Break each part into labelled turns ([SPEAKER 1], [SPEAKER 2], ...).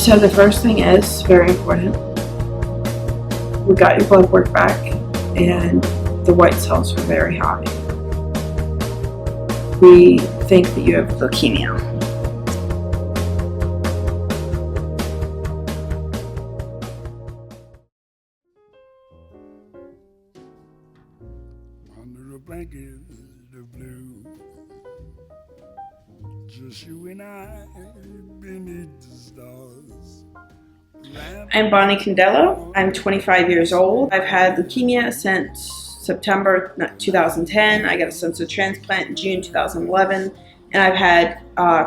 [SPEAKER 1] She said the first thing is very important. We got your blood work back and the white cells were very high. We think that you have leukemia.
[SPEAKER 2] Under the blanket of blue, just you and I beneath the stars.
[SPEAKER 1] I'm Bonnie Condello. I'm 25 years old. I've had leukemia since September 2010. I got a stem cell transplant in June 2011. And I've had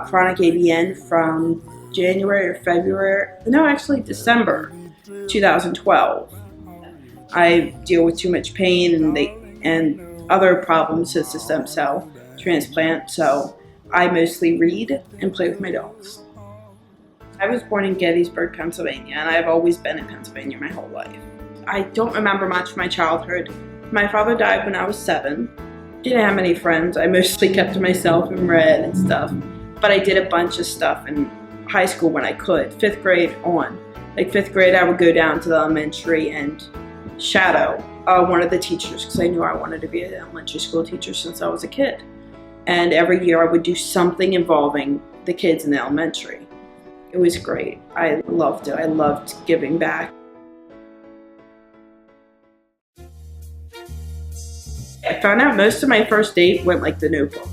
[SPEAKER 1] chronic ABN from January or February, no, actually December 2012. I deal with too much pain and other problems since the stem cell transplant, so I mostly read and play with my dogs. I was born in Gettysburg, Pennsylvania, and I've always been in Pennsylvania my whole life. I don't remember much of my childhood. My father died when I was 7. Didn't have many friends. I mostly kept to myself and read and stuff. But I did a bunch of stuff in high school when I could. 5th grade on. Like 5th grade, I would go down to the elementary and shadow one of the teachers because I knew I wanted to be an elementary school teacher since I was a kid. And every year I would do something involving the kids in the elementary. It was great. I loved it. I loved giving back. I found out most of my first date went like The Notebook,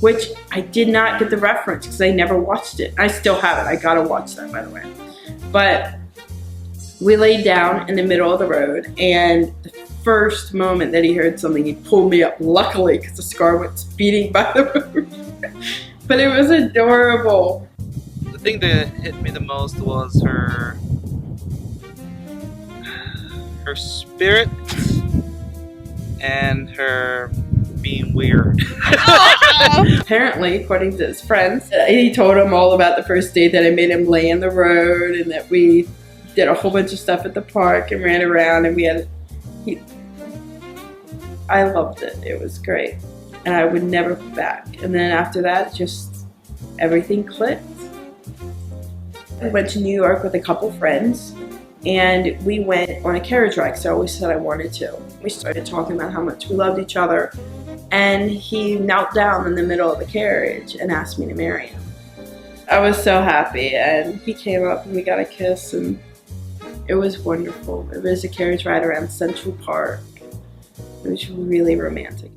[SPEAKER 1] which I did not get the reference because I never watched it. I still have it. I gotta watch that, by the way. But we laid down in the middle of the road, and the first moment that he heard something, he pulled me up, luckily, because the scar went speeding by the road. But it was adorable.
[SPEAKER 3] The thing that hit me the most was her spirit and her being weird.
[SPEAKER 1] Apparently, according to his friends, he told him all about the first date, that I made him lay in the road and that we did a whole bunch of stuff at the park and ran around, and I loved it. It was great. And I would never go back. And then after that, just everything clicked. I went to New York with a couple friends, and we went on a carriage ride because I always said I wanted to. We started talking about how much we loved each other, and he knelt down in the middle of the carriage and asked me to marry him. I was so happy, and he came up and we got a kiss, and it was wonderful. It was a carriage ride around Central Park. It was really romantic.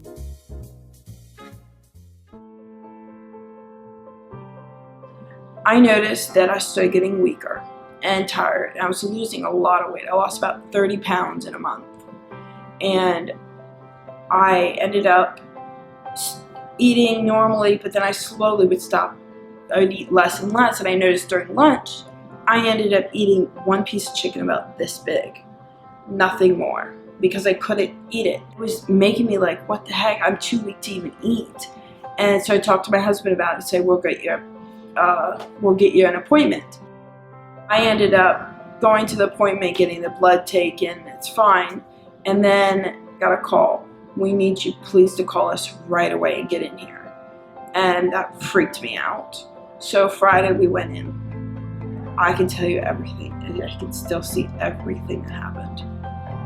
[SPEAKER 1] I noticed that I started getting weaker and tired. I was losing a lot of weight. I lost about 30 pounds in a month. And I ended up eating normally, but then I slowly would stop. I would eat less and less, and I noticed during lunch, I ended up eating one piece of chicken about this big. Nothing more, because I couldn't eat it. It was making me like, what the heck? I'm too weak to even eat. And so I talked to my husband about it and said, we'll get you an appointment. I ended up going to the appointment, getting the blood taken, it's fine, and then got a call. We need you please to call us right away and get in here. And that freaked me out. So Friday we went in. I can tell you everything, and I can still see everything that happened.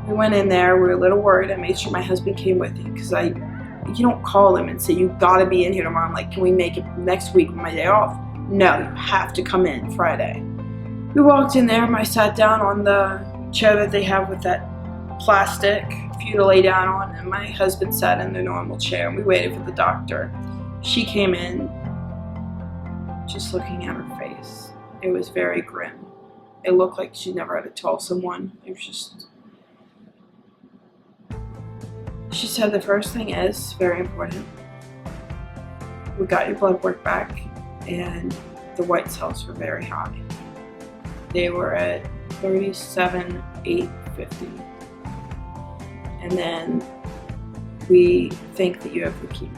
[SPEAKER 1] We went in there, we were a little worried. I made sure my husband came with me because you don't call him and say, you gotta be in here tomorrow. I'm like, can we make it next week with my day off? No, you have to come in Friday. We walked in there, I sat down on the chair that they have with that plastic for you to lay down on, and my husband sat in the normal chair, and we waited for the doctor. She came in, just looking at her face. It was very grim. It looked like she never had to tell someone. It was just... She said the first thing is very important. We got your blood work back, and the white cells were very high. They were at 37,850. And then we think that you have leukemia.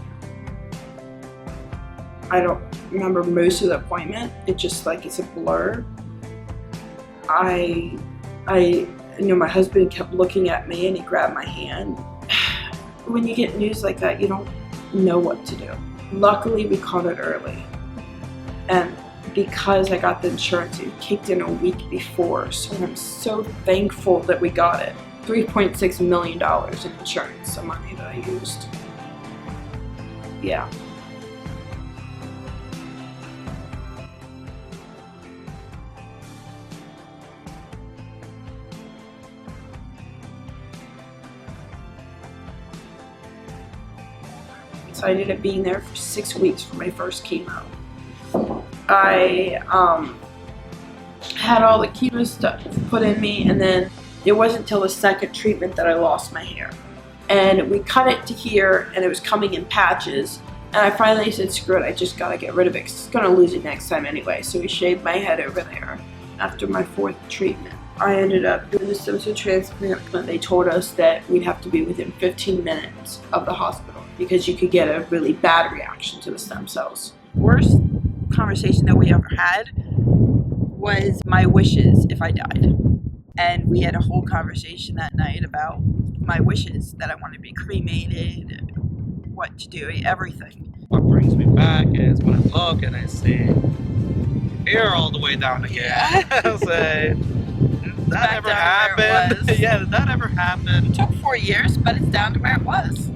[SPEAKER 1] I don't remember most of the appointment. It just like it's a blur. I know my husband kept looking at me and he grabbed my hand. When you get news like that, you don't know what to do. Luckily, we caught it early. And because I got the insurance. It kicked in a week before, so I'm so thankful that we got it. $3.6 million in insurance, the money that I used. Yeah. So I ended up being there for 6 weeks for my first chemo. I had all the chemo stuff put in me, and then it wasn't until the second treatment that I lost my hair. And we cut it to here, and it was coming in patches. And I finally said, screw it, I just gotta get rid of it, 'cause it's gonna lose it next time anyway. So we shaved my head over there after my 4th treatment. I ended up doing the stem cell transplant. They told us that we'd have to be within 15 minutes of the hospital because you could get a really bad reaction to the stem cells. Worst conversation that we ever had was my wishes if I died. And we had a whole conversation that night about my wishes, that I wanted to be cremated, what to do, everything.
[SPEAKER 3] What brings me back is when I look and I see hair all the way down again. I say, did that ever happen? Yeah, did that ever happen?
[SPEAKER 1] It took 4 years, but it's down to where it was.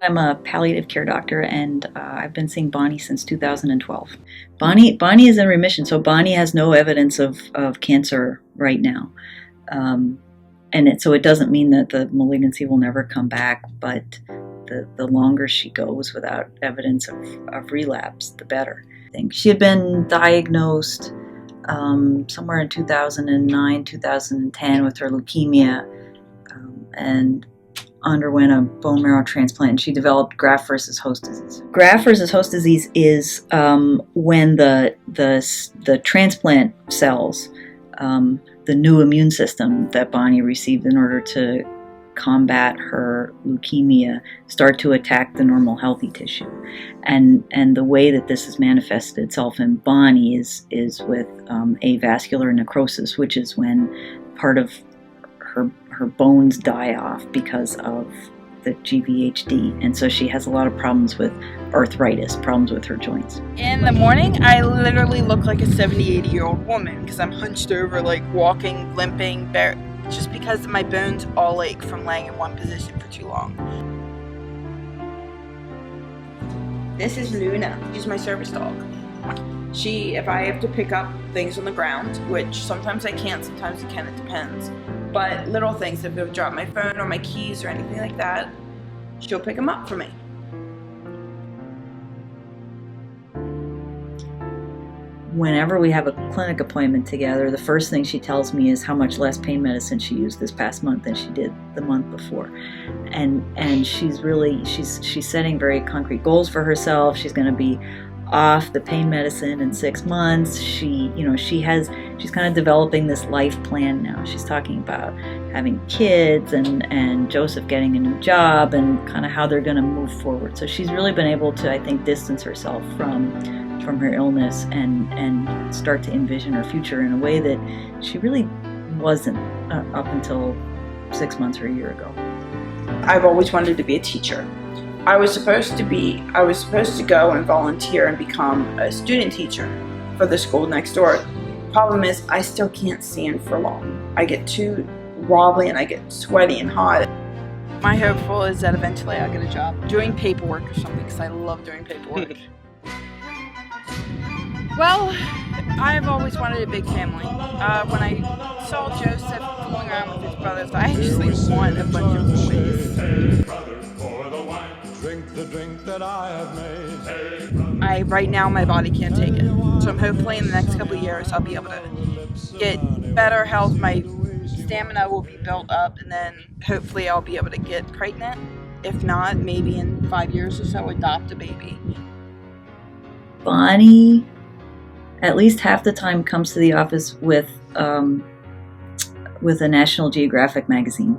[SPEAKER 4] I'm a palliative care doctor, and I've been seeing Bonnie since 2012. Bonnie is in remission, so Bonnie has no evidence of cancer right now. So it doesn't mean that the malignancy will never come back, but the longer she goes without evidence of relapse, the better. I think she had been diagnosed somewhere in 2009, 2010 with her leukemia, and underwent a bone marrow transplant, and she developed graft versus host disease. Graft versus host disease is when the transplant cells, the new immune system that Bonnie received in order to combat her leukemia, start to attack the normal healthy tissue. And the way that this has manifested itself in Bonnie is with avascular necrosis, which is when part of her bones die off because of the GVHD, and so she has a lot of problems with arthritis, problems with her joints.
[SPEAKER 1] In the morning, I literally look like a 70, 80-year-old woman because I'm hunched over, like walking, limping, just because my bones all ache from laying in one position for too long. This is Luna. She's my service dog. If I have to pick up things on the ground, which sometimes I can't, sometimes I can, it depends. But little things, if I drop my phone or my keys or anything like that, she'll pick them up for me.
[SPEAKER 4] Whenever we have a clinic appointment together, the first thing she tells me is how much less pain medicine she used this past month than she did the month before. And she's setting very concrete goals for herself. She's going to be off the pain medicine in 6 months. She's kind of developing this life plan now. She's talking about having kids and Joseph getting a new job and kind of how they're going to move forward. So she's really been able to, I think, distance herself from her illness and start to envision her future in a way that she really wasn't up until 6 months or a year ago.
[SPEAKER 1] I've always wanted to be a teacher. I was supposed to go and volunteer and become a student teacher for the school next door. Problem is, I still can't stand for long. I get too wobbly and I get sweaty and hot. My hopeful is that eventually I'll get a job doing paperwork or something, because I love doing paperwork. Well, I've always wanted a big family. When I saw Joseph fooling around with his brothers, I actually want a bunch of boys.
[SPEAKER 2] Hey, brother, pour the wine. Drink the drink that I have made. Hey,
[SPEAKER 1] Right now my body can't take it. So I'm hopefully in the next couple of years I'll be able to get better health. My stamina will be built up, and then hopefully I'll be able to get pregnant. If not, maybe in 5 years or so adopt a baby.
[SPEAKER 4] Bonnie, at least half the time, comes to the office with a National Geographic magazine,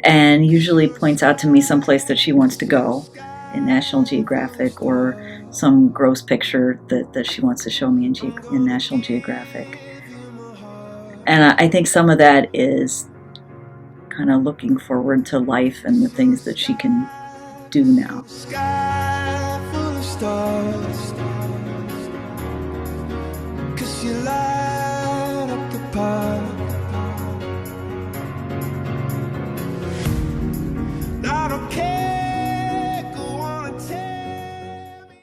[SPEAKER 4] and usually points out to me someplace that she wants to go in National Geographic, or some gross picture that she wants to show me in National Geographic. And I think some of that is kind of looking forward to life and the things that she can do now.
[SPEAKER 2] sky full stars, 'cause you light up the past.